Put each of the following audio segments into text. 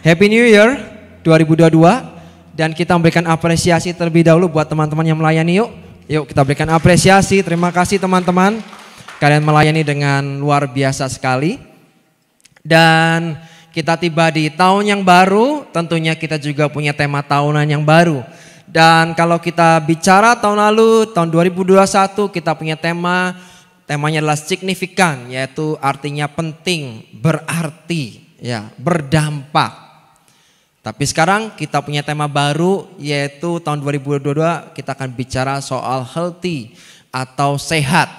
Happy New Year 2022 dan kita memberikan apresiasi terlebih dahulu buat teman-teman yang melayani yuk. Yuk kita berikan apresiasi, terima kasih teman-teman. Kalian melayani dengan luar biasa sekali. Dan kita tiba di tahun yang baru, tentunya kita juga punya tema tahunan yang baru. Dan kalau kita bicara tahun lalu, tahun 2021 kita punya temanya adalah signifikan, yaitu artinya penting, berarti, ya, berdampak. Tapi sekarang kita punya tema baru, yaitu tahun 2022 kita akan bicara soal healthy atau sehat.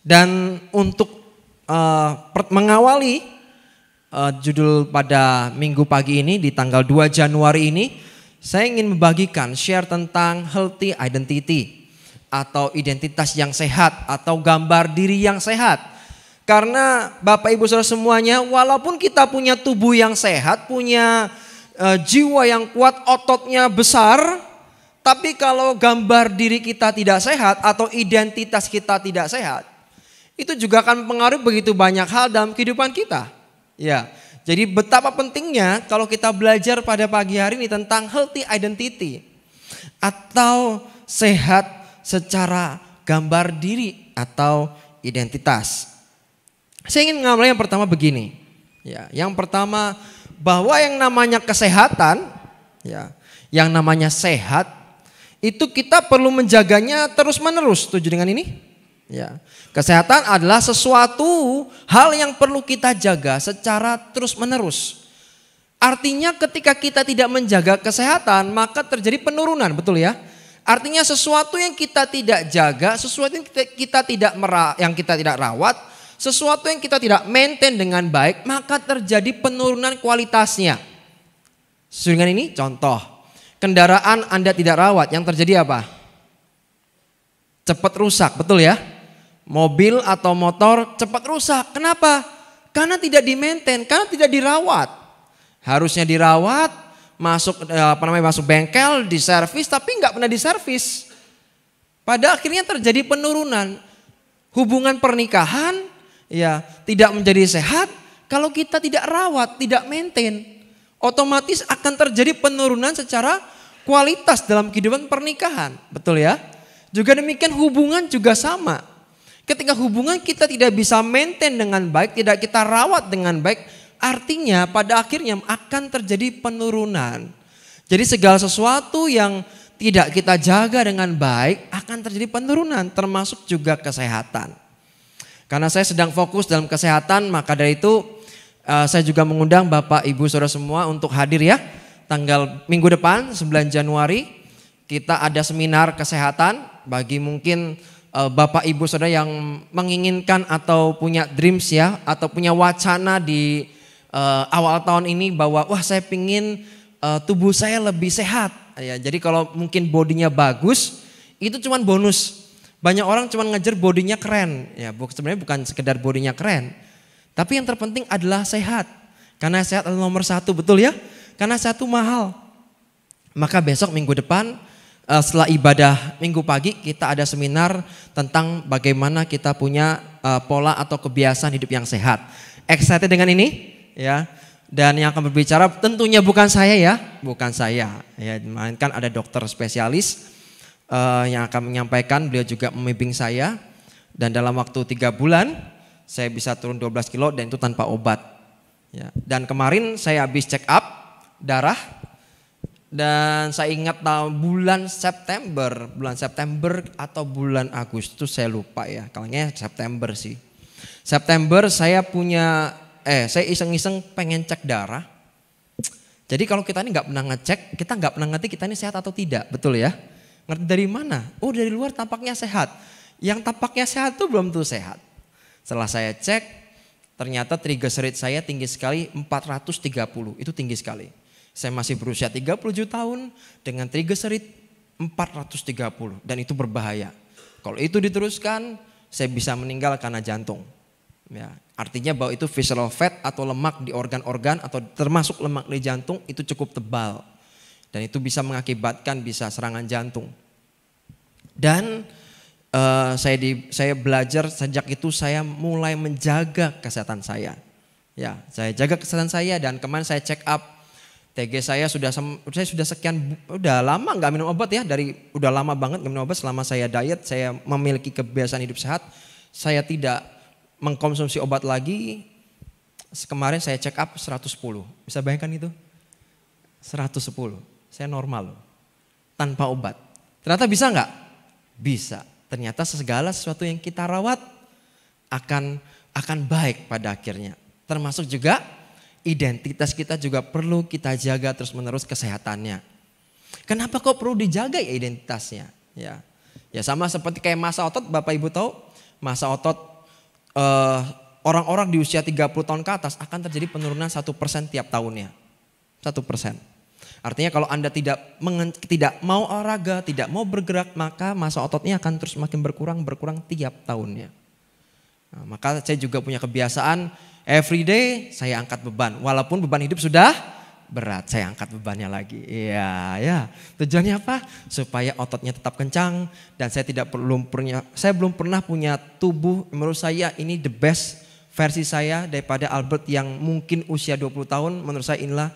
Dan untuk mengawali judul pada minggu pagi ini di tanggal 2 Januari ini, saya ingin membagikan share tentang healthy identity atau identitas yang sehat atau gambar diri yang sehat. Karena Bapak Ibu Saudara semuanya, walaupun kita punya tubuh yang sehat, punya jiwa yang kuat, ototnya besar, tapi kalau gambar diri kita tidak sehat atau identitas kita tidak sehat, itu juga akan mempengaruhi begitu banyak hal dalam kehidupan kita. Ya, jadi betapa pentingnya kalau kita belajar pada pagi hari ini tentang healthy identity atau sehat secara gambar diri atau identitas. Saya ingin mengambil yang pertama begini. Ya, yang pertama bahwa yang namanya kesehatan, ya, yang namanya sehat itu kita perlu menjaganya terus-menerus. Setuju dengan ini? Ya. Kesehatan adalah sesuatu hal yang perlu kita jaga secara terus-menerus. Artinya ketika kita tidak menjaga kesehatan, maka terjadi penurunan, betul ya? Artinya sesuatu yang kita tidak jaga, sesuatu yang kita tidak rawat, sesuatu yang kita tidak maintain dengan baik, maka terjadi penurunan kualitasnya. Sesuai dengan ini, contoh, kendaraan Anda tidak rawat, yang terjadi apa? Cepat rusak, betul ya? Mobil atau motor cepat rusak. Kenapa? Karena tidak di-maintain, karena tidak dirawat. Harusnya dirawat, masuk bengkel, diservis, tapi nggak pernah diservis. Pada akhirnya terjadi penurunan. Hubungan pernikahan, ya, tidak menjadi sehat kalau kita tidak rawat, tidak maintain. Otomatis akan terjadi penurunan secara kualitas dalam kehidupan pernikahan. Betul ya? Juga demikian hubungan juga sama. Ketika hubungan kita tidak bisa maintain dengan baik, tidak kita rawat dengan baik, artinya pada akhirnya akan terjadi penurunan. Jadi segala sesuatu yang tidak kita jaga dengan baik akan terjadi penurunan, termasuk juga kesehatan. Karena saya sedang fokus dalam kesehatan, maka dari itu saya juga mengundang Bapak Ibu Saudara semua untuk hadir ya. Tanggal minggu depan 9 Januari kita ada seminar kesehatan bagi mungkin Bapak Ibu Saudara yang menginginkan atau punya dreams ya, atau punya wacana di awal tahun ini bahwa wah saya pingin tubuh saya lebih sehat. Ya, jadi kalau mungkin bodinya bagus itu cuman bonus. Banyak orang cuma ngejar bodinya keren, ya sebenarnya bukan sekedar bodinya keren, tapi yang terpenting adalah sehat. Karena sehat adalah nomor satu, betul ya? Karena sehat itu mahal. Maka besok minggu depan setelah ibadah minggu pagi kita ada seminar tentang bagaimana kita punya pola atau kebiasaan hidup yang sehat. Excited dengan ini, ya? Dan yang akan berbicara tentunya bukan saya ya, bukan saya. Ya, melainkan ada dokter spesialis yang akan menyampaikan, beliau juga membimbing saya. Dan dalam waktu 3 bulan saya bisa turun 12 kilo dan itu tanpa obat. Ya. Dan kemarin saya habis check up darah dan saya ingat bulan September atau bulan Agustus saya lupa ya, kalaunya September sih. September saya saya iseng-iseng pengen cek darah. Jadi kalau kita ini nggak pernah ngecek, kita nggak pernah ngerti kita ini sehat atau tidak, betul ya? Ngerti dari mana? Oh dari luar tampaknya sehat. Yang tampaknya sehat tuh belum tentu sehat. Setelah saya cek, ternyata triglyceride saya tinggi sekali 430, itu tinggi sekali. Saya masih berusia 37 tahun dengan triglyceride 430 dan itu berbahaya. Kalau itu diteruskan, saya bisa meninggal karena jantung. Ya, artinya bahwa itu visceral fat atau lemak di organ-organ atau termasuk lemak di jantung itu cukup tebal. Dan itu bisa mengakibatkan serangan jantung. Dan saya belajar sejak itu saya mulai menjaga kesehatan saya. Ya, saya jaga kesehatan saya dan kemarin saya check up TG saya sudah sekian, udah lama nggak minum obat ya, udah lama banget nggak minum obat. Selama saya diet, saya memiliki kebiasaan hidup sehat, saya tidak mengkonsumsi obat lagi. Kemarin saya check up 110, bisa bayangkan itu? 110, saya normal loh, tanpa obat. Ternyata bisa nggak? Bisa. Ternyata segala sesuatu yang kita rawat akan baik pada akhirnya. Termasuk juga identitas kita juga perlu kita jaga terus menerus kesehatannya. Kenapa kok perlu dijaga ya identitasnya? Ya sama seperti kayak masa otot, Bapak Ibu tahu masa otot orang-orang di usia 30 tahun ke atas akan terjadi penurunan 1% tiap tahunnya. 1%. Artinya kalau Anda tidak mau olahraga, tidak mau bergerak, maka masa ototnya akan terus makin berkurang tiap tahunnya. Nah, maka saya juga punya kebiasaan every day saya angkat beban. Walaupun beban hidup sudah berat, saya angkat bebannya lagi. Iya, ya. Tujuannya apa? Supaya ototnya tetap kencang dan saya belum pernah punya tubuh, menurut saya ini the best versi saya daripada Albert yang mungkin usia 20 tahun. Menurut saya inilah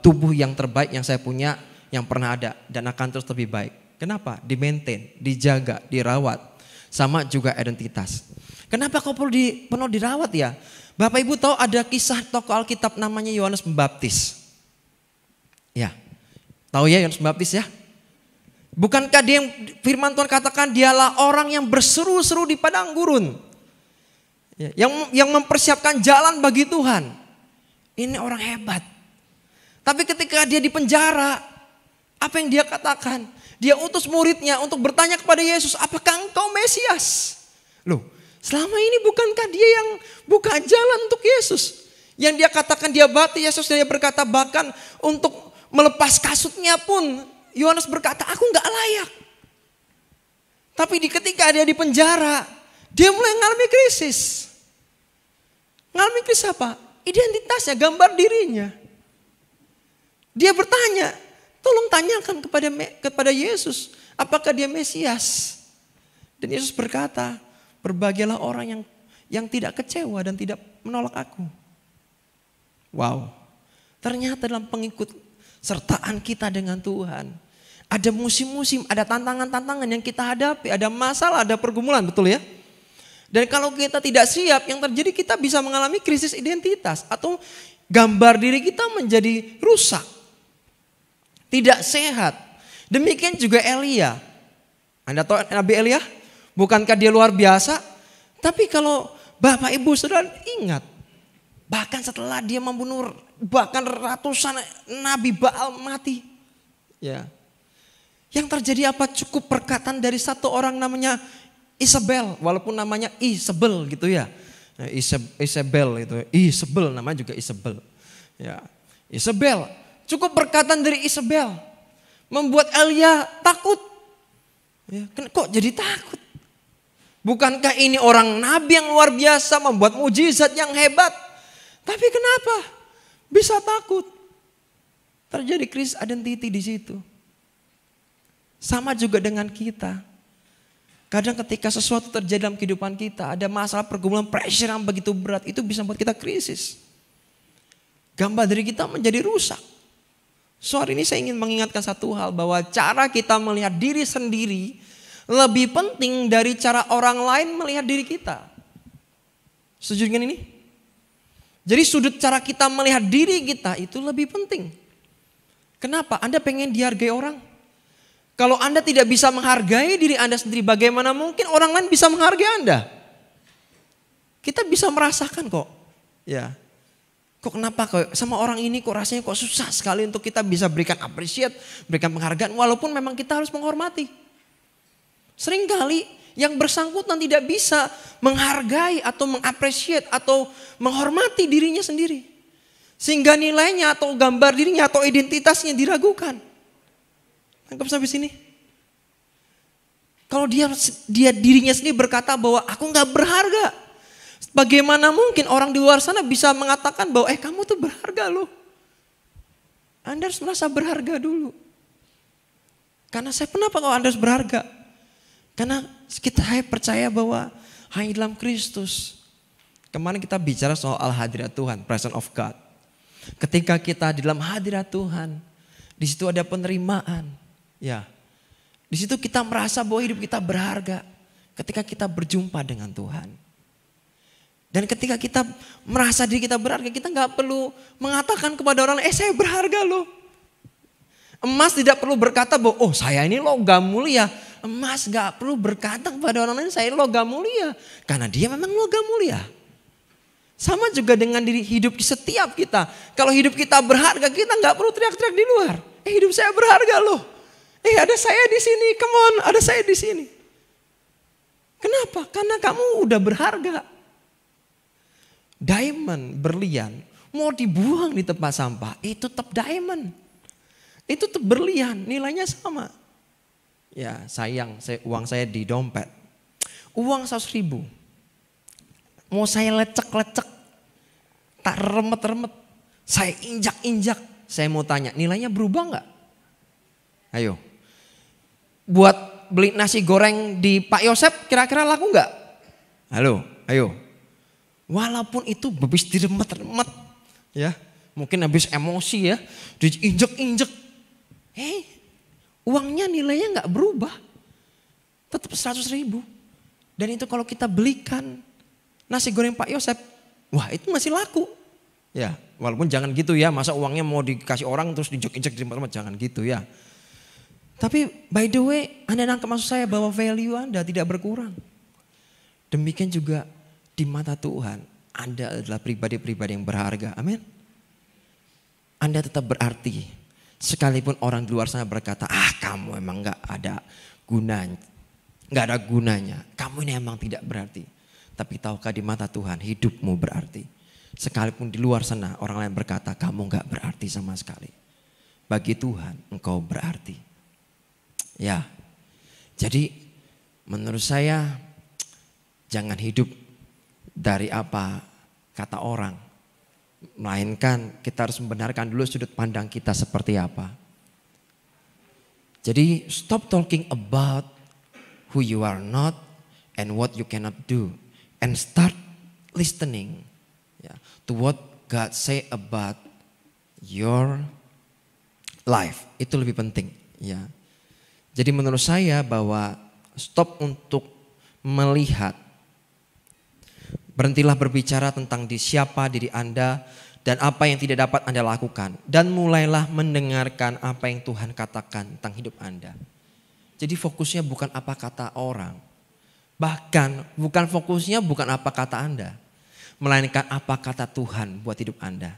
tubuh yang terbaik yang saya punya, yang pernah ada dan akan terus lebih baik. Kenapa? Di-maintain, dijaga, dirawat. Sama juga identitas. Kenapa kau perlu dirawat ya? Bapak Ibu tahu ada kisah tokoh Alkitab namanya Yohanes Pembaptis. Ya, tahu ya Yohanes Pembaptis ya? Bukankah dia yang firman Tuhan katakan dialah orang yang berseru-seru di padang gurun. Ya, yang mempersiapkan jalan bagi Tuhan. Ini orang hebat. Tapi ketika dia di penjara, apa yang dia katakan? Dia utus muridnya untuk bertanya kepada Yesus, apakah engkau Mesias? Loh, selama ini bukankah dia yang buka jalan untuk Yesus? Yang dia katakan dia baptis Yesus, dia berkata bahkan untuk melepas kasutnya pun Yohanes berkata, aku gak layak. Tapi ketika dia di penjara, dia mulai mengalami krisis. Mengalami krisis apa? Identitasnya, gambar dirinya. Dia bertanya, tolong tanyakan kepada Yesus, apakah dia Mesias? Dan Yesus berkata, berbahagialah orang yang tidak kecewa dan tidak menolak aku. Wow, ternyata dalam pengikut sertaan kita dengan Tuhan, ada musim-musim, ada tantangan-tantangan yang kita hadapi, ada masalah, ada pergumulan, betul ya? Dan kalau kita tidak siap, yang terjadi kita bisa mengalami krisis identitas atau gambar diri kita menjadi rusak. Tidak sehat. Demikian juga Elia. Anda tahu Nabi Elia? Bukankah dia luar biasa? Tapi kalau Bapak Ibu Saudara ingat. Bahkan setelah dia membunuh bahkan ratusan Nabi Baal mati. Ya. Yang terjadi apa? Cukup perkataan dari satu orang namanya Isabel. Walaupun namanya Isabel gitu ya. Isabel itu. Isabel namanya juga Isabel. Ya. Isabel. Cukup perkataan dari Isabel membuat Elia takut. Ya, kok jadi takut? Bukankah ini orang nabi yang luar biasa membuat mujizat yang hebat? Tapi kenapa bisa takut? Terjadi krisis identity di situ. Sama juga dengan kita. Kadang ketika sesuatu terjadi dalam kehidupan kita, ada masalah pergumulan pressure yang begitu berat, itu bisa membuat kita krisis. Gambar diri kita menjadi rusak. Sore ini saya ingin mengingatkan satu hal, bahwa cara kita melihat diri sendiri lebih penting dari cara orang lain melihat diri kita. Setuju dengan ini? Jadi sudut cara kita melihat diri kita itu lebih penting. Kenapa? Anda pengen dihargai orang? Kalau Anda tidak bisa menghargai diri Anda sendiri, bagaimana mungkin orang lain bisa menghargai Anda? Kita bisa merasakan kok. Ya. Kok kenapa kok sama orang ini kok rasanya kok susah sekali untuk kita bisa berikan appreciate, berikan penghargaan walaupun memang kita harus menghormati. Seringkali yang bersangkutan tidak bisa menghargai atau mengapresiasi atau menghormati dirinya sendiri. Sehingga nilainya atau gambar dirinya atau identitasnya diragukan. Tangkap sampai sini? Kalau dia dirinya sendiri berkata bahwa aku gak berharga. Bagaimana mungkin orang di luar sana bisa mengatakan bahwa kamu tuh berharga loh. Anda harus merasa berharga dulu. Karena kenapa kalau Anda harus berharga? Karena kita percaya bahwa hanya dalam Kristus. Kemarin kita bicara soal hadirat Tuhan, presence of God. Ketika kita di dalam hadirat Tuhan, di situ ada penerimaan. Ya, di situ kita merasa bahwa hidup kita berharga. Ketika kita berjumpa dengan Tuhan. Dan ketika kita merasa diri kita berharga, kita nggak perlu mengatakan kepada orang lain, saya berharga loh. Emas tidak perlu berkata bahwa, oh saya ini logam mulia. Emas nggak perlu berkata kepada orang lain, saya logam mulia. Karena dia memang logam mulia. Sama juga dengan diri hidup di setiap kita. Kalau hidup kita berharga, kita nggak perlu teriak-teriak di luar. Hidup saya berharga loh. Ada saya di sini, come on, ada saya di sini. Kenapa? Karena kamu udah berharga. Diamond, berlian, mau dibuang di tempat sampah, itu tetap diamond. Itu tetap berlian, nilainya sama. Ya sayang, uang saya di dompet. Uang 100.000. Mau saya lecek-lecek, tak remet-remet, saya injak-injak. Saya mau tanya, nilainya berubah nggak? Ayo. Buat beli nasi goreng di Pak Yosep, kira-kira laku nggak? Halo, ayo. Walaupun itu habis diremet-remet, ya, mungkin habis emosi ya, diinjek-injek, uangnya nilainya nggak berubah, tetap 100.000. Dan itu kalau kita belikan nasi goreng Pak Yosep, wah itu masih laku, ya, walaupun jangan gitu ya, masa uangnya mau dikasih orang terus diinjek-injek diremet-remet, jangan gitu ya. Tapi by the way, Anda nangkep maksud saya bahwa value Anda tidak berkurang. Demikian juga di mata Tuhan, Anda adalah pribadi-pribadi yang berharga. Amin. Anda tetap berarti. Sekalipun orang di luar sana berkata, kamu emang gak ada gunanya. Gak ada gunanya. Kamu ini emang tidak berarti. Tapi tahukah di mata Tuhan hidupmu berarti. Sekalipun di luar sana orang lain berkata, kamu gak berarti sama sekali. Bagi Tuhan engkau berarti. Ya. Jadi menurut saya jangan hidup dari apa kata orang. Melainkan kita harus membenarkan dulu sudut pandang kita seperti apa. Jadi stop talking about who you are not and what you cannot do. And start listening to what God say about your life. Itu lebih penting. Ya. Jadi menurut saya bahwa stop untuk melihat. Berhentilah berbicara tentang siapa diri Anda dan apa yang tidak dapat Anda lakukan. Dan mulailah mendengarkan apa yang Tuhan katakan tentang hidup Anda. Jadi fokusnya bukan apa kata orang. Bahkan bukan fokusnya bukan apa kata Anda. Melainkan apa kata Tuhan buat hidup Anda.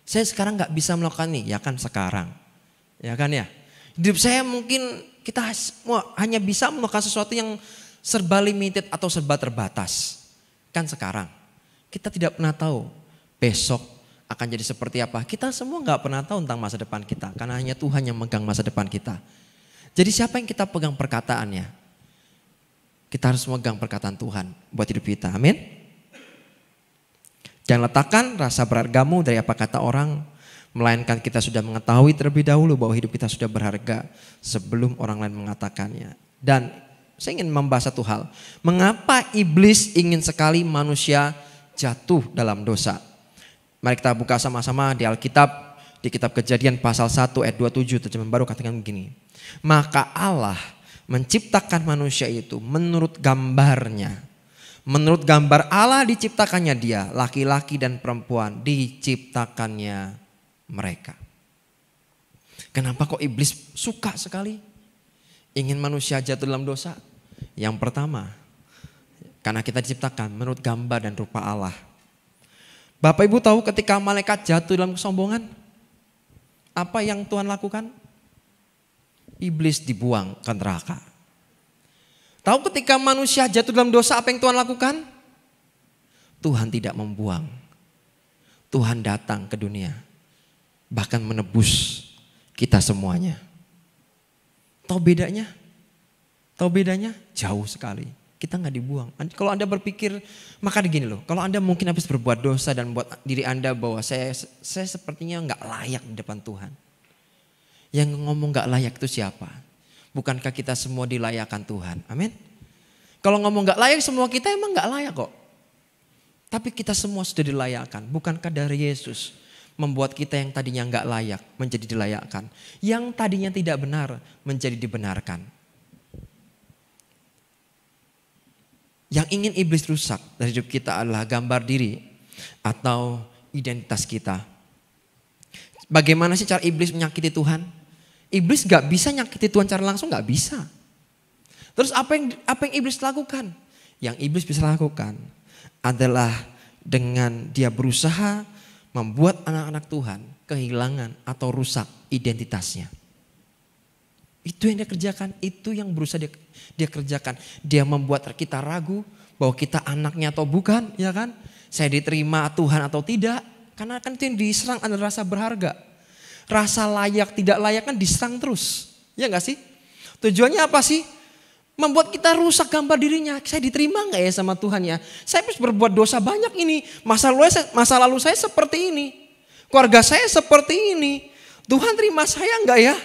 Saya sekarang gak bisa melakukan nih, ya kan sekarang. Ya kan ya. Hidup saya mungkin kita hanya bisa melakukan sesuatu yang serba limited atau serba terbatas. Kan sekarang kita tidak pernah tahu besok akan jadi seperti apa. Kita semua gak pernah tahu tentang masa depan kita. Karena hanya Tuhan yang megang masa depan kita. Jadi siapa yang kita pegang perkataannya? Kita harus megang perkataan Tuhan buat hidup kita. Amin. Jangan letakkan rasa berhargamu dari apa kata orang. Melainkan kita sudah mengetahui terlebih dahulu bahwa hidup kita sudah berharga sebelum orang lain mengatakannya. Dan saya ingin membahas satu hal. Mengapa iblis ingin sekali manusia jatuh dalam dosa? Mari kita buka sama-sama di Alkitab. Di kitab Kejadian pasal 1 ayat 27 terjemahan baru katakan begini. Maka Allah menciptakan manusia itu menurut gambarnya. Menurut gambar Allah diciptakannya dia. Laki-laki dan perempuan diciptakannya mereka. Kenapa kok iblis suka sekali ingin manusia jatuh dalam dosa? Yang pertama, karena kita diciptakan menurut gambar dan rupa Allah. Bapak Ibu tahu ketika malaikat jatuh dalam kesombongan, apa yang Tuhan lakukan? Iblis dibuang ke neraka. Tahu ketika manusia jatuh dalam dosa, apa yang Tuhan lakukan? Tuhan tidak membuang. Tuhan datang ke dunia, bahkan menebus kita semuanya. Tahu bedanya? Tahu bedanya? Jauh sekali. Kita nggak dibuang. Kalau Anda berpikir, maka begini loh. Kalau Anda mungkin habis berbuat dosa dan buat diri Anda bahwa saya sepertinya nggak layak di depan Tuhan. Yang ngomong nggak layak itu siapa? Bukankah kita semua dilayakkan Tuhan? Amin. Kalau ngomong nggak layak, semua kita emang nggak layak kok. Tapi kita semua sudah dilayakkan. Bukankah dari Yesus membuat kita yang tadinya nggak layak menjadi dilayakkan. Yang tadinya tidak benar menjadi dibenarkan. Yang ingin iblis rusak dari hidup kita adalah gambar diri atau identitas kita. Bagaimana sih cara iblis menyakiti Tuhan? Iblis gak bisa nyakiti Tuhan secara langsung, gak bisa. Terus apa yang iblis lakukan? Yang iblis bisa lakukan adalah dengan dia berusaha membuat anak-anak Tuhan kehilangan atau rusak identitasnya. Itu yang dia kerjakan, itu yang berusaha dia kerjakan. Dia membuat kita ragu bahwa kita anaknya atau bukan, ya kan? Saya diterima Tuhan atau tidak. Karena kan itu yang diserang adalah rasa berharga. Rasa layak tidak layak kan diserang terus. Ya gak sih? Tujuannya apa sih? Membuat kita rusak gambar dirinya. Saya diterima gak ya sama Tuhan ya? Saya harus berbuat dosa banyak ini. Masa lalu saya seperti ini. Keluarga saya seperti ini. Tuhan terima saya gak ya?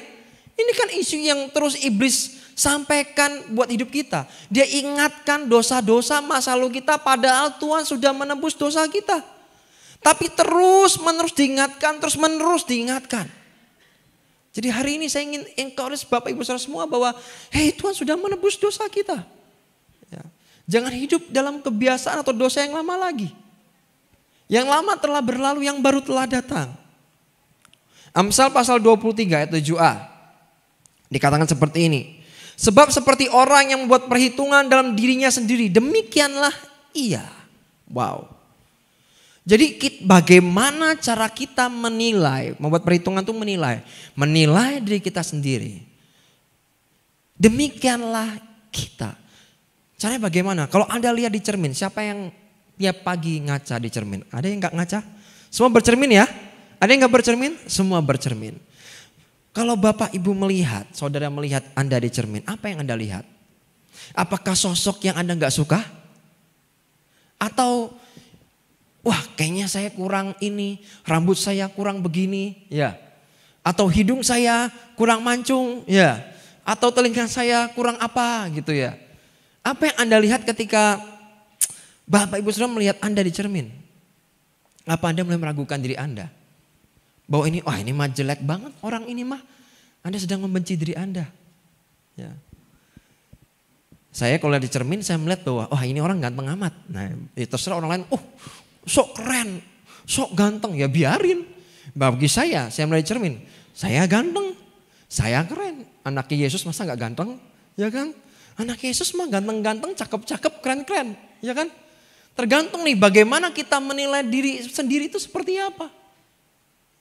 Ini kan isu yang terus iblis sampaikan buat hidup kita. Dia ingatkan dosa-dosa masa lalu kita padahal Tuhan sudah menebus dosa kita. Tapi terus menerus diingatkan, terus menerus diingatkan. Jadi hari ini saya ingin encourage Bapak Ibu Saudara semua bahwa Tuhan sudah menebus dosa kita. Ya. Jangan hidup dalam kebiasaan atau dosa yang lama lagi. Yang lama telah berlalu, yang baru telah datang. Amsal pasal 23 ayat 7a. Dikatakan seperti ini. Sebab seperti orang yang membuat perhitungan dalam dirinya sendiri, demikianlah ia. Wow. Jadi bagaimana cara kita menilai, membuat perhitungan itu menilai diri kita sendiri. Demikianlah kita. Caranya bagaimana? Kalau Anda lihat di cermin, siapa yang tiap pagi ngaca di cermin? Ada yang gak ngaca? Semua bercermin ya? Ada yang gak bercermin? Semua bercermin. Kalau Bapak Ibu melihat, saudara melihat Anda di cermin, apa yang Anda lihat? Apakah sosok yang Anda gak suka? Atau wah kayaknya saya kurang ini, rambut saya kurang begini, ya. Atau hidung saya kurang mancung, ya. Atau telinga saya kurang apa gitu ya. Apa yang Anda lihat ketika Bapak Ibu Saudara melihat Anda di cermin? Apa Anda mulai meragukan diri Anda? Bahwa ini mah jelek banget orang ini mah. Anda sedang membenci diri Anda. Ya. Saya kalau lihat di cermin saya melihat bahwa ini orang ganteng amat. Nah terserah orang lain, sok keren, sok ganteng, ya biarin. Bagi saya melihat cermin, saya ganteng, saya keren. Anak Yesus masa gak ganteng, ya kan? Anak Yesus mah ganteng-ganteng, cakep-cakep, keren-keren, ya kan? Tergantung nih bagaimana kita menilai diri sendiri itu seperti apa.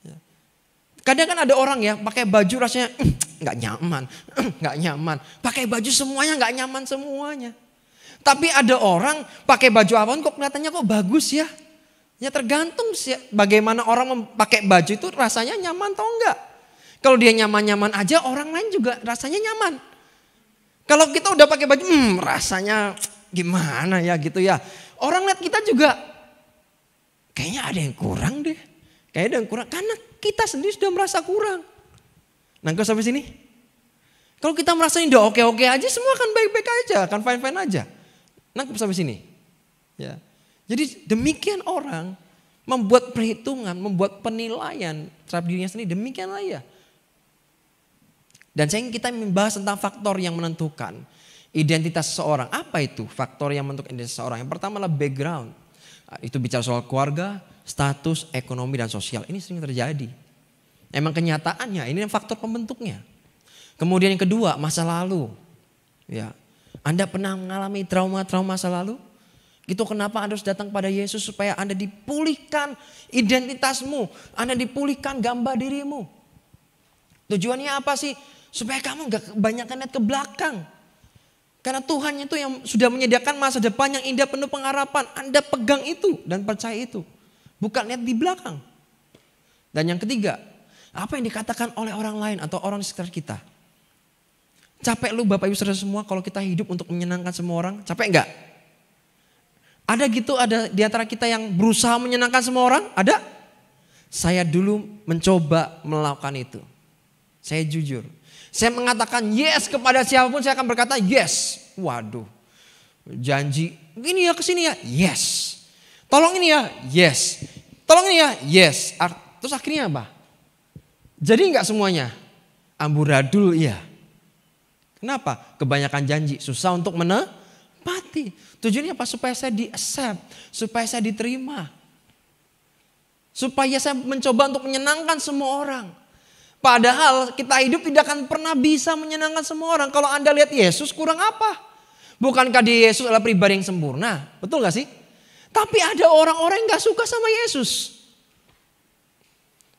Ya. Kadang kan ada orang ya pakai baju rasanya gak nyaman. Pakai baju semuanya gak nyaman semuanya. Tapi ada orang pakai baju apapun kok kelihatannya kok bagus ya. Ya tergantung bagaimana orang pakai baju itu rasanya nyaman atau enggak. Kalau dia nyaman-nyaman aja orang lain juga rasanya nyaman. Kalau kita udah pakai baju rasanya gimana ya gitu ya. Orang lihat kita juga kayaknya ada yang kurang deh. Kayaknya ada yang kurang karena kita sendiri sudah merasa kurang. Nangkep sampai sini? Kalau kita merasa ini udah oke-oke aja semua kan baik-baik aja, kan fine-fine aja. Nangkep sampai sini? Ya. Jadi demikian orang membuat perhitungan, membuat penilaian terhadap dirinya sendiri. Demikianlah ya. Dan saya ingin kita membahas tentang faktor yang menentukan identitas seseorang. Apa itu faktor yang menentukan identitas seseorang? Yang pertama adalah background. Itu bicara soal keluarga, status, ekonomi dan sosial. Ini sering terjadi. Emang kenyataannya ini faktor pembentuknya. Kemudian yang kedua masa lalu. Ya, Anda pernah mengalami trauma-trauma masa lalu? Itu kenapa Anda harus datang pada Yesus supaya Anda dipulihkan identitasmu. Anda dipulihkan gambar dirimu. Tujuannya apa sih? Supaya kamu gak kebanyakan lihat ke belakang. Karena Tuhan itu yang sudah menyediakan masa depan yang indah penuh pengharapan. Anda pegang itu dan percaya itu. Bukan lihat di belakang. Dan yang ketiga, apa yang dikatakan oleh orang lain atau orang di sekitar kita. Capek lu Bapak Ibu Saudara semua kalau kita hidup untuk menyenangkan semua orang? Capek enggak? Ada gitu, ada di antara kita yang berusaha menyenangkan semua orang? Ada? Saya dulu mencoba melakukan itu. Saya jujur. Saya mengatakan yes kepada siapapun saya akan berkata yes. Waduh. Janji ini ya kesini ya yes. Tolong ini ya yes. Tolong ini ya yes. Terus akhirnya apa? Jadi enggak semuanya amburadul, iya. Kenapa? Kebanyakan janji, susah untuk menepati. Tujuannya apa? Supaya saya di-accept, supaya saya diterima. Supaya saya mencoba untuk menyenangkan semua orang. Padahal kita hidup tidak akan pernah bisa menyenangkan semua orang. Kalau Anda lihat Yesus kurang apa? Bukankah dia Yesus adalah pribadi yang sempurna? Betul gak sih? Tapi ada orang-orang yang gak suka sama Yesus.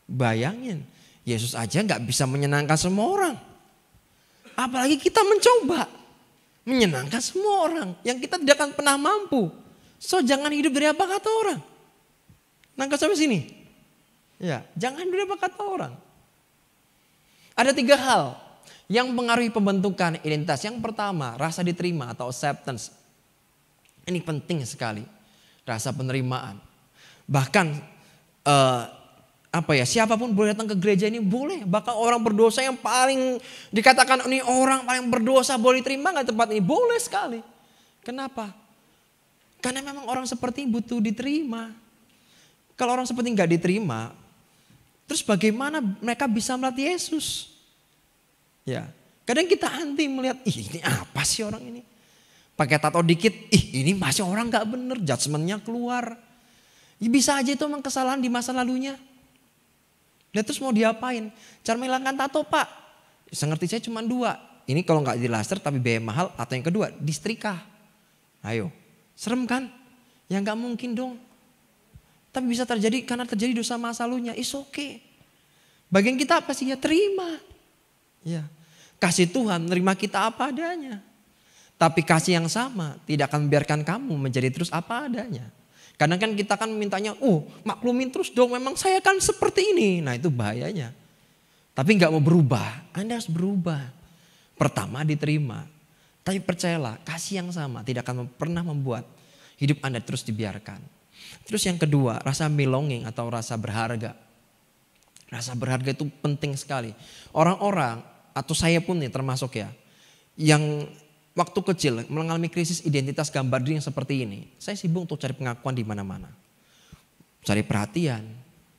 Bayangin, Yesus aja gak bisa menyenangkan semua orang. Apalagi kita mencoba menyenangkan semua orang yang kita tidak akan pernah mampu. So jangan hidup dari apa kata orang. Nangkap sampai sini. Ya, jangan hidup dari apa kata orang. Ada 3 hal yang mengaruhi pembentukan identitas. Yang pertama, rasa diterima atau acceptance. Ini penting sekali. Rasa penerimaan. Bahkan siapapun boleh datang ke gereja ini boleh. Bahkan orang berdosa yang paling dikatakan ini orang paling berdosa boleh diterima nggak tempat ini? Boleh sekali. Kenapa? Karena memang orang seperti ini butuh diterima. Kalau orang seperti nggak diterima, terus bagaimana mereka bisa melihat Yesus? Ya, kadang kita anti melihat, ini apa sih orang ini? Pakai tato dikit, ini masih orang nggak bener, judgementnya keluar. Ya, bisa aja itu memang kesalahan di masa lalunya. Dan terus mau diapain? Cara menghilangkan tato pak, sengerti saya cuma 2. Ini kalau nggak di laser tapi biaya mahal, atau yang kedua disetrika. Ayo, serem kan? Ya nggak mungkin dong. Tapi bisa terjadi karena terjadi dosa masa lalunya. It's okay. Bagian kita apa sih? Ya terima. Ya, kasih Tuhan menerima kita apa adanya. Tapi kasih yang sama tidak akan membiarkan kamu menjadi terus apa adanya. Kadang kan kita kan mintanya, maklumin terus dong, memang saya kan seperti ini. Nah itu bahayanya. Tapi gak mau berubah, Anda harus berubah. Pertama diterima. Tapi percayalah, kasih yang sama tidak akan pernah membuat hidup Anda terus dibiarkan. Terus yang kedua, rasa belonging atau rasa berharga. Rasa berharga itu penting sekali. Orang-orang, atau saya pun nih termasuk ya, yang waktu kecil mengalami krisis identitas gambar diri yang seperti ini. Saya sibuk untuk cari pengakuan di mana-mana. Cari perhatian,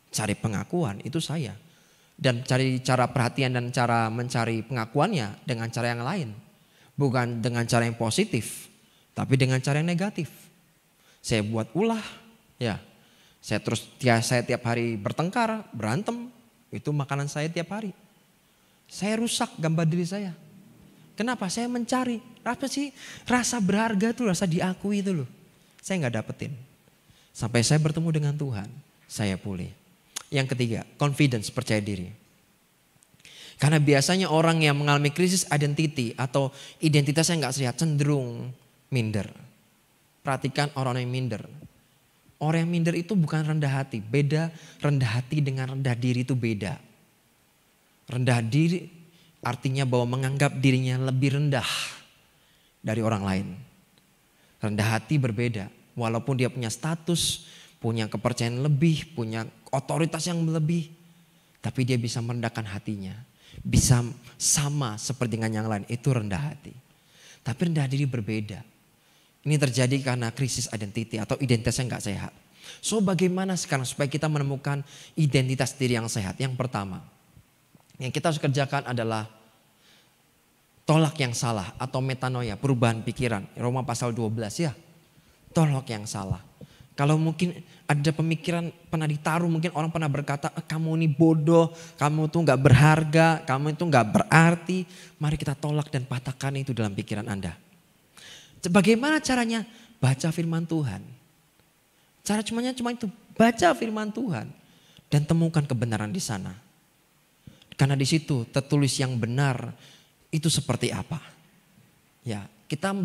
cari pengakuan itu saya. Dan cari cara perhatian dan cara mencari pengakuannya dengan cara yang lain. Bukan dengan cara yang positif, tapi dengan cara yang negatif. Saya buat ulah, ya. Saya tiap hari bertengkar, berantem. Itu makanan saya tiap hari. Saya rusak gambar diri saya. Kenapa? Saya mencari. Apa sih rasa berharga tuh, rasa diakui itu loh. Saya gak dapetin. Sampai saya bertemu dengan Tuhan, saya pulih. Yang ketiga, confidence, percaya diri. Karena biasanya orang yang mengalami krisis identity atau identitasnya gak sehat cenderung minder. Perhatikan orang yang minder. Orang yang minder itu bukan rendah hati. Beda rendah hati dengan rendah diri itu beda. Rendah diri artinya bahwa menganggap dirinya lebih rendah dari orang lain. Rendah hati berbeda. Walaupun dia punya status, punya kepercayaan lebih, punya otoritas yang lebih. Tapi dia bisa merendahkan hatinya. Bisa sama seperti dengan yang lain. Itu rendah hati. Tapi rendah diri berbeda. Ini terjadi karena krisis identity atau identitas yang gak sehat. So bagaimana sekarang supaya kita menemukan identitas diri yang sehat? Yang pertama, yang kita harus kerjakan adalah tolak yang salah atau metanoia, perubahan pikiran. Roma pasal 12 ya. Tolak yang salah. Kalau mungkin ada pemikiran pernah ditaruh, mungkin orang pernah berkata, kamu ini bodoh, kamu tuh gak berharga, kamu itu gak berarti. Mari kita tolak dan patahkan itu dalam pikiran Anda. Bagaimana caranya? Baca firman Tuhan. Cara cuma itu, baca firman Tuhan dan temukan kebenaran di sana. Karena di situ tertulis yang benar itu seperti apa. Ya,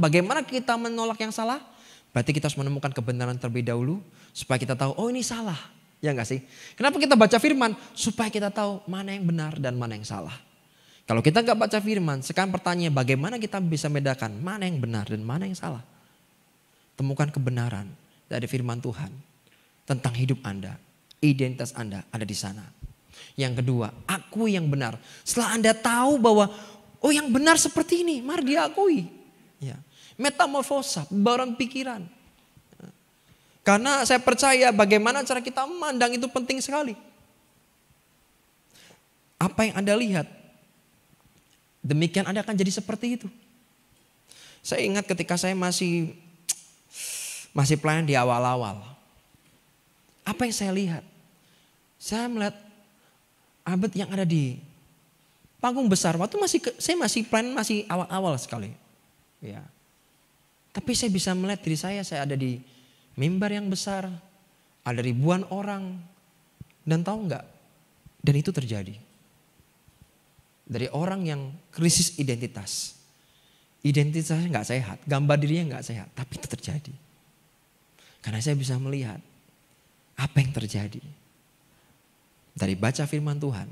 bagaimana kita menolak yang salah? Berarti kita harus menemukan kebenaran terlebih dahulu supaya kita tahu, oh ini salah. Ya enggak sih? Kenapa kita baca firman? Supaya kita tahu mana yang benar dan mana yang salah. Kalau kita nggak baca firman, sekarang pertanyaannya bagaimana kita bisa membedakan mana yang benar dan mana yang salah? Temukan kebenaran dari firman Tuhan tentang hidup Anda, identitas Anda ada di sana. Yang kedua, akui yang benar. Setelah Anda tahu bahwa oh yang benar seperti ini, mari diakui. Ya. Metamorfosa, pembaruan pikiran. Karena saya percaya bagaimana cara kita memandang itu penting sekali. Apa yang Anda lihat, demikian Anda akan jadi seperti itu. Saya ingat ketika saya masih pelayanan di awal-awal. Apa yang saya lihat? Saya melihat abad yang ada di panggung besar. Waktu saya masih pelayanan masih awal-awal sekali. Ya. Tapi saya bisa melihat diri saya ada di mimbar yang besar. Ada ribuan orang. Dan tahu enggak? Dan itu terjadi. Dari orang yang krisis identitas. Identitasnya enggak sehat. Gambar dirinya enggak sehat. Tapi itu terjadi. Karena saya bisa melihat apa yang terjadi. Dari baca firman Tuhan.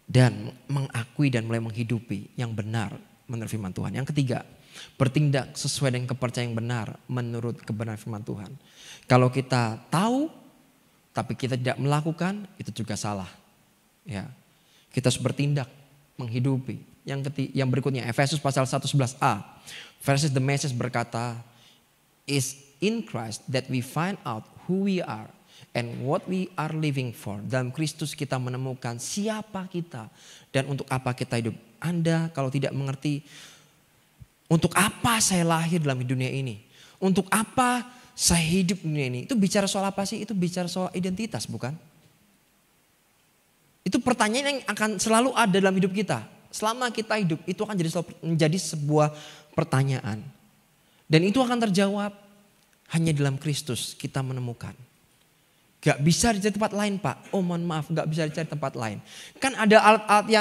Dan mengakui dan mulai menghidupi yang benar menurut firman Tuhan. Yang ketiga, bertindak sesuai dengan kepercayaan yang benar menurut kebenaran firman Tuhan. Kalau kita tahu tapi kita tidak melakukan, itu juga salah. Ya. Kita harus bertindak, menghidupi. Yang berikutnya Efesus pasal 1:11a. Verses the message berkata, is in Christ that we find out who we are and what we are living for. Dalam Kristus kita menemukan siapa kita dan untuk apa kita hidup. Anda kalau tidak mengerti untuk apa saya lahir dalam dunia ini, untuk apa saya hidup di dunia ini, itu bicara soal apa sih? Itu bicara soal identitas, bukan? Itu pertanyaan yang akan selalu ada dalam hidup kita. Selama kita hidup itu akan menjadi sebuah pertanyaan. Dan itu akan terjawab hanya dalam Kristus kita menemukan. Gak bisa dicari tempat lain, Pak. Oh mohon maaf, gak bisa dicari tempat lain. Kan ada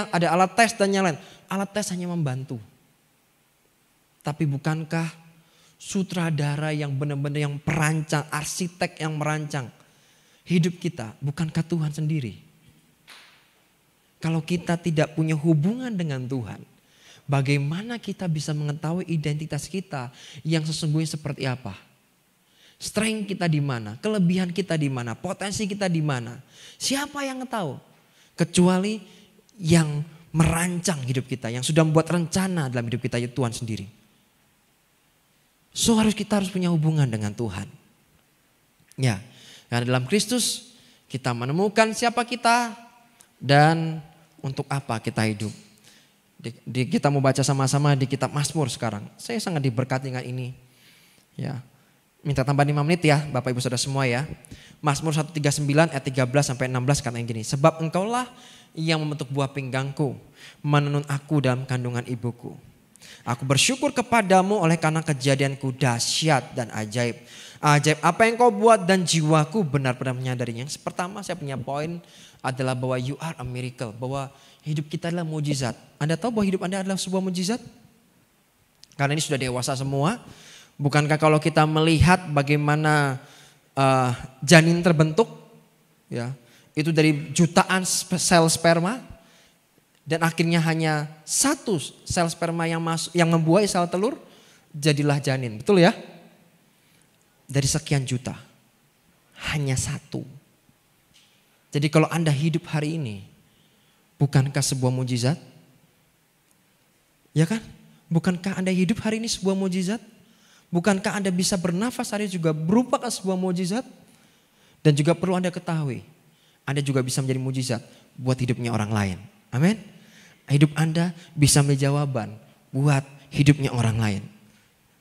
ada alat tes dan yang lain. Alat tes hanya membantu. Tapi bukankah sutradara yang benar-benar yang perancang, arsitek yang merancang hidup kita, bukankah Tuhan sendiri? Kalau kita tidak punya hubungan dengan Tuhan, bagaimana kita bisa mengetahui identitas kita yang sesungguhnya seperti apa? Strength kita di mana? Kelebihan kita di mana? Potensi kita di mana? Siapa yang tahu? Kecuali yang merancang hidup kita, yang sudah membuat rencana dalam hidup kita, yaitu Tuhan sendiri. So kita harus punya hubungan dengan Tuhan. Ya, karena dalam Kristus kita menemukan siapa kita dan untuk apa kita hidup. Kita mau baca sama-sama di kitab Mazmur sekarang. Saya sangat diberkati dengan ini. Ya. Minta tambah 5 menit ya Bapak Ibu Saudara semua ya. Mazmur 139 ayat 13 sampai 16 kata yang gini. Sebab engkaulah yang membentuk buah pinggangku, menenun aku dalam kandungan ibuku. Aku bersyukur kepadamu oleh karena kejadianku dahsyat dan ajaib. Ajaib apa yang kau buat dan jiwaku benar-benar menyadarinya. Yang pertama saya punya poin adalah bahwa you are a miracle. Bahwa hidup kita adalah mujizat. Anda tahu bahwa hidup Anda adalah sebuah mujizat? Karena ini sudah dewasa semua. Bukankah kalau kita melihat bagaimana janin terbentuk. Ya, itu dari jutaan sel sperma. Dan akhirnya hanya satu sel sperma yang membuahi sel telur, jadilah janin. Betul ya? Dari sekian juta, hanya satu. Jadi kalau Anda hidup hari ini, bukankah sebuah mujizat? Ya kan? Bukankah Anda hidup hari ini sebuah mujizat? Bukankah Anda bisa bernafas hari ini juga merupakan sebuah mujizat? Dan juga perlu Anda ketahui, Anda juga bisa menjadi mujizat buat hidupnya orang lain. Amin. Hidup Anda bisa menjadi jawaban buat hidupnya orang lain.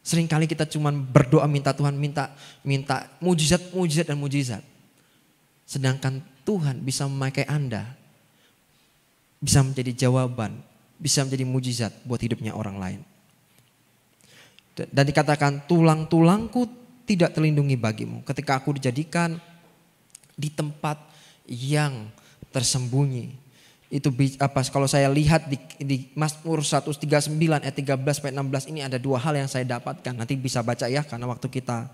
Seringkali kita cuma berdoa minta Tuhan minta mujizat dan mujizat. Sedangkan Tuhan bisa memakai Anda. Bisa menjadi jawaban, bisa menjadi mujizat buat hidupnya orang lain. Dan dikatakan tulang-tulangku tidak terlindungi bagimu. Ketika aku dijadikan di tempat yang tersembunyi. Itu apa kalau saya lihat di Mazmur 139 ayat 13 sampai 16 ini ada dua hal yang saya dapatkan. Nanti bisa baca ya karena waktu kita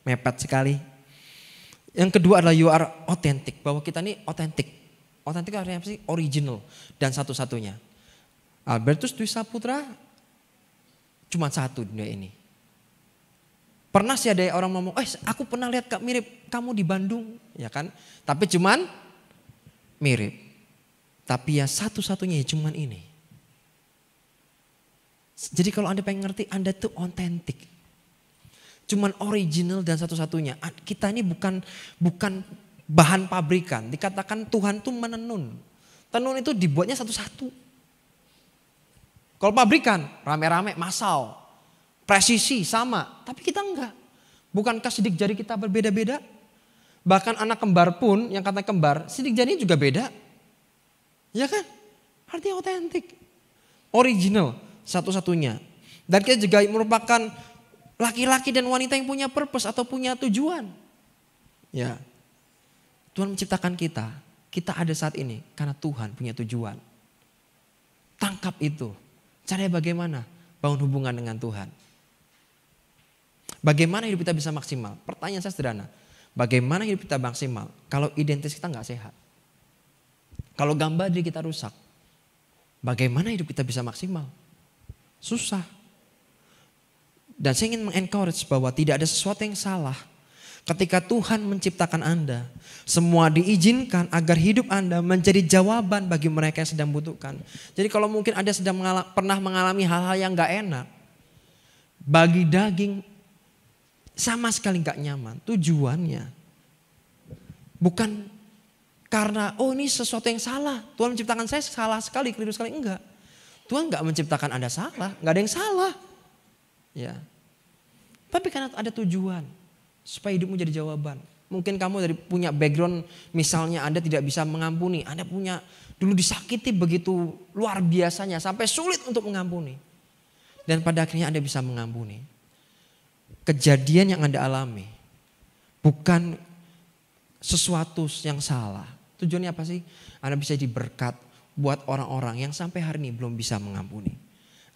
mepet sekali. Yang kedua adalah you are authentic, bahwa kita ini authentic. Authentic artinya apa sih? Original dan satu-satunya. Albertus Dwi Saputra cuma satu di dunia ini. Pernah sih ada orang ngomong, aku pernah lihat mirip kamu di Bandung, ya kan? Tapi cuman mirip. Tapi ya satu-satunya ya cuman ini. Jadi kalau Anda pengen ngerti, Anda tuh authentic. Cuman original dan satu-satunya. Kita ini bukan bahan pabrikan. Dikatakan Tuhan tuh menenun. Tenun itu dibuatnya satu-satu. Kalau pabrikan, rame-rame, massal, presisi sama. Tapi kita enggak. Bukankah sidik jari kita berbeda-beda? Bahkan anak kembar pun yang katanya kembar, sidik jarinya juga beda. Ya kan? Artinya otentik. Original satu-satunya. Dan kita juga merupakan laki-laki dan wanita yang punya purpose atau punya tujuan. Ya. Tuhan menciptakan kita. Kita ada saat ini karena Tuhan punya tujuan. Tangkap itu. Caranya bagaimana? Bangun hubungan dengan Tuhan. Bagaimana hidup kita bisa maksimal? Pertanyaan saya sederhana. Bagaimana hidup kita maksimal kalau identitas kita nggak sehat? Kalau gambar diri kita rusak. Bagaimana hidup kita bisa maksimal? Susah. Dan saya ingin mengencourage bahwa tidak ada sesuatu yang salah. Ketika Tuhan menciptakan Anda, semua diizinkan agar hidup Anda menjadi jawaban bagi mereka yang sedang butuhkan. Jadi kalau mungkin Anda sedang pernah mengalami hal-hal yang gak enak, bagi daging sama sekali gak nyaman. Tujuannya bukan karena ini sesuatu yang salah. Tuhan menciptakan saya salah sekali, keliru sekali. Enggak. Tuhan gak menciptakan Anda salah, gak ada yang salah. Ya. Tapi karena ada tujuan. Supaya hidupmu jadi jawaban. Mungkin kamu punya background, misalnya Anda tidak bisa mengampuni. Anda punya dulu disakiti begitu luar biasanya sampai sulit untuk mengampuni. Dan pada akhirnya Anda bisa mengampuni. Kejadian yang Anda alami bukan sesuatu yang salah. Tujuannya apa sih? Anda bisa jadi berkat buat orang-orang yang sampai hari ini belum bisa mengampuni.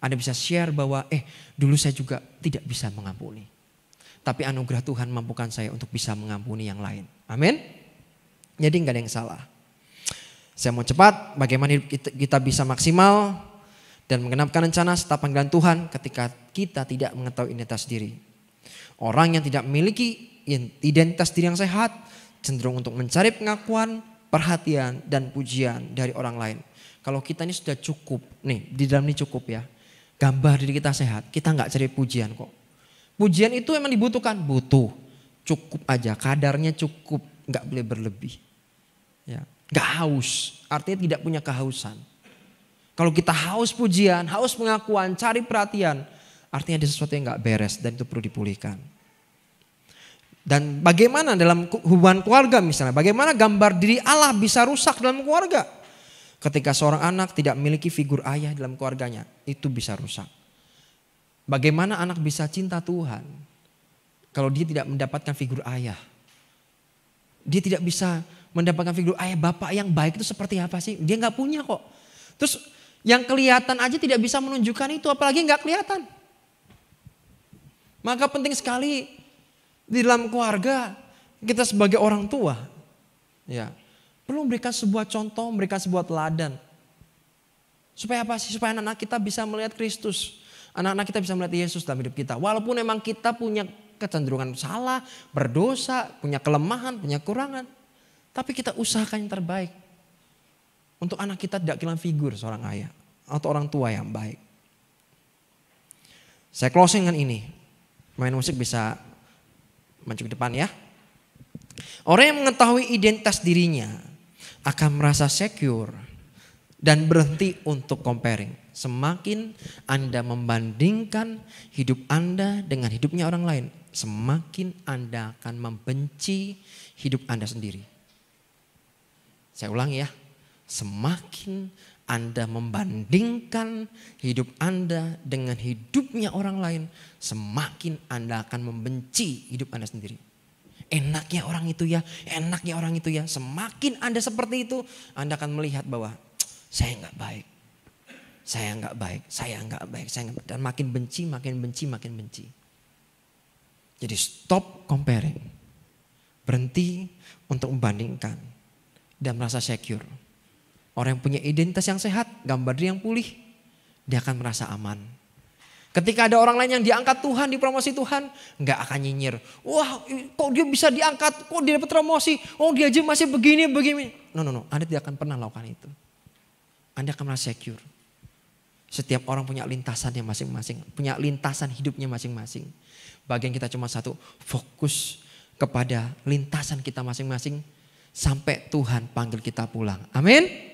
Anda bisa share bahwa dulu saya juga tidak bisa mengampuni. Tapi anugerah Tuhan mampukan saya untuk bisa mengampuni yang lain. Amin. Jadi nggak ada yang salah. Saya mau cepat bagaimana hidup kita bisa maksimal dan menggenapkan rencana serta panggilan Tuhan ketika kita tidak mengetahui identitas diri. Orang yang tidak memiliki identitas diri yang sehat cenderung untuk mencari pengakuan, perhatian dan pujian dari orang lain. Kalau kita ini sudah cukup, nih di dalam ini cukup ya. Gambar diri kita sehat, kita nggak cari pujian kok. Pujian itu emang dibutuhkan, butuh. Cukup aja, kadarnya cukup, nggak boleh berlebih. Ya, nggak haus, artinya tidak punya kehausan. Kalau kita haus pujian, haus pengakuan, cari perhatian, artinya ada sesuatu yang nggak beres dan itu perlu dipulihkan. Dan bagaimana dalam hubungan keluarga misalnya, bagaimana gambar diri Allah bisa rusak dalam keluarga? Ketika seorang anak tidak memiliki figur ayah dalam keluarganya, itu bisa rusak. Bagaimana anak bisa cinta Tuhan kalau dia tidak mendapatkan figur ayah? Dia tidak bisa mendapatkan figur ayah bapak yang baik itu seperti apa sih? Dia nggak punya kok. Terus yang kelihatan aja tidak bisa menunjukkan itu, apalagi nggak kelihatan. Maka penting sekali di dalam keluarga kita sebagai orang tua, ya perlu memberikan sebuah contoh, memberikan sebuah teladan. Supaya apa sih? Supaya anak-anak kita bisa melihat Kristus. Anak-anak kita bisa melihat Yesus dalam hidup kita. Walaupun memang kita punya kecenderungan salah, berdosa, punya kelemahan, punya kekurangan. Tapi kita usahakan yang terbaik. Untuk anak kita tidak kehilangan figur seorang ayah atau orang tua yang baik. Saya closing dengan ini. Main musik bisa maju ke depan ya. Orang yang mengetahui identitas dirinya akan merasa secure dan berhenti untuk comparing. Semakin Anda membandingkan hidup Anda dengan hidupnya orang lain, semakin Anda akan membenci hidup Anda sendiri. Saya ulangi ya, semakin Anda membandingkan hidup Anda dengan hidupnya orang lain, semakin Anda akan membenci hidup Anda sendiri. Enaknya orang itu ya, enaknya orang itu ya. Semakin Anda seperti itu, Anda akan melihat bahwa saya nggak baik. Saya nggak baik, saya nggak baik, dan makin benci, makin benci, makin benci. Jadi stop comparing, berhenti untuk membandingkan dan merasa secure. Orang yang punya identitas yang sehat, gambar diri yang pulih, dia akan merasa aman. Ketika ada orang lain yang diangkat Tuhan, dipromosi Tuhan, nggak akan nyinyir. Wah, kok dia bisa diangkat, kok dia dapat promosi, oh dia aja masih begini. No, Anda tidak akan pernah lakukan itu. Anda akan merasa secure. Setiap orang punya lintasannya masing-masing. Punya lintasan hidupnya masing-masing. Bagian kita cuma satu, fokus kepada lintasan kita masing-masing. Sampai Tuhan panggil kita pulang. Amin.